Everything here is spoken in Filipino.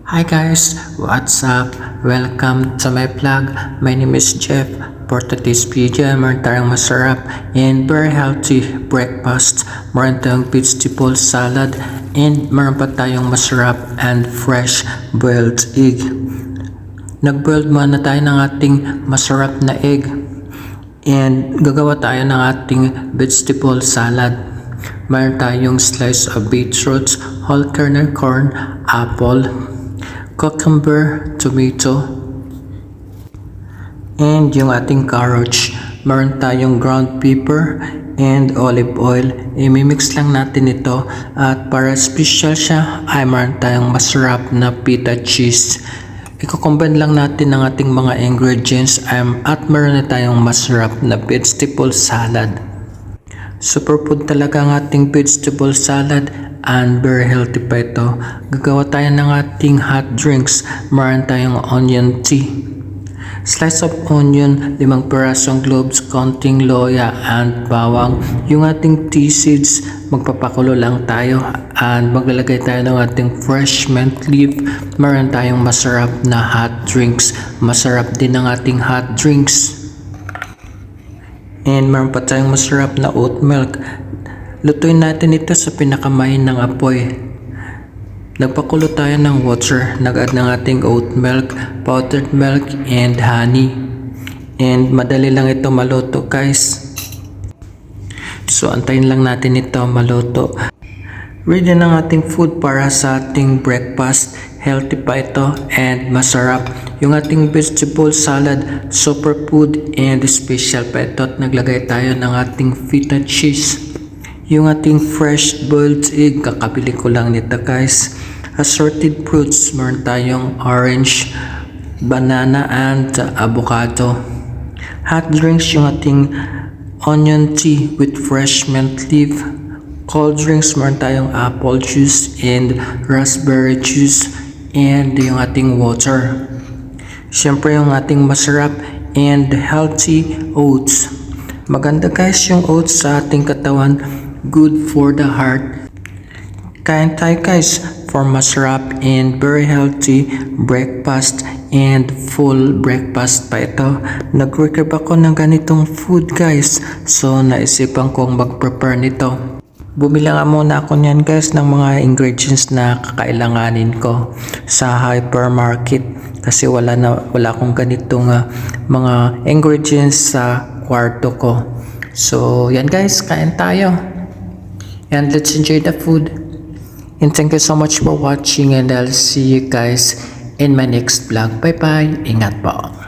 Hi guys, what's up? Welcome to my vlog. My name is Jeff. For today's video, meron tayong masarap and very healthy breakfast. Meron tayong vegetable salad and meron pa tayong masarap and fresh boiled egg. Nag-boiled muna tayo ng ating masarap na egg and gagawa tayo ng ating vegetable salad. Meron tayong slice of beetroots, whole kernel corn, apple, cucumber, tomato, and yung ating carrots. Meron tayong ground pepper and olive oil. I-mix lang natin ito at para special siya ay meron tayong masarap na pita cheese. I-combine lang natin ang ating mga ingredients at meron na tayong masarap na vegetable salad. Superfood talaga ang ating vegetable salad and very healthy pa ito. Gagawa tayo ng ating hot drinks. Meron tayong onion tea, slice of onion, 5 pirasong cloves, konting loya and bawang. Yung ating tea seeds, magpapakulo lang tayo and maglalagay tayo ng ating fresh mint leaf. Meron tayong masarap na hot drinks. Masarap din ang ating hot drinks. And meron pa tayong masarap na oat milk. Lutuin natin ito sa pinakamahin ng apoy. Nagpakulo tayo ng water. Nag-add ng ating oat milk, powdered milk, and honey. And madali lang ito maluto guys. So antayin lang natin ito maluto. Ready na ang ating food para sa ating breakfast. Healthy pa ito and masarap. Yung ating vegetable salad, superfood and special pa ito. At naglagay tayo ng ating feta cheese. Yung ating fresh boiled egg, kakabili ko lang nito guys. Assorted fruits, meron tayong orange, banana and avocado. Hot drinks, yung ating onion tea with fresh mint leaf. Cold drinks, meron tayong apple juice and raspberry juice and yung ating water. Siyempre yung ating masarap and healthy oats. Maganda guys yung oats sa ating katawan. Good for the heart. Kain tayo guys for masarap and very healthy breakfast and full breakfast pa ito. Nag-recap ako ng ganitong food guys. So naisipan kong mag-prepare nito. Bumili nga muna ako niyan guys ng mga ingredients na kakailanganin ko sa hypermarket kasi wala akong ganitong mga ingredients sa kwarto ko. So yan guys, kain tayo. And let's enjoy the food. And thank you so much for watching and I'll see you guys in my next vlog. Bye bye. Ingat po.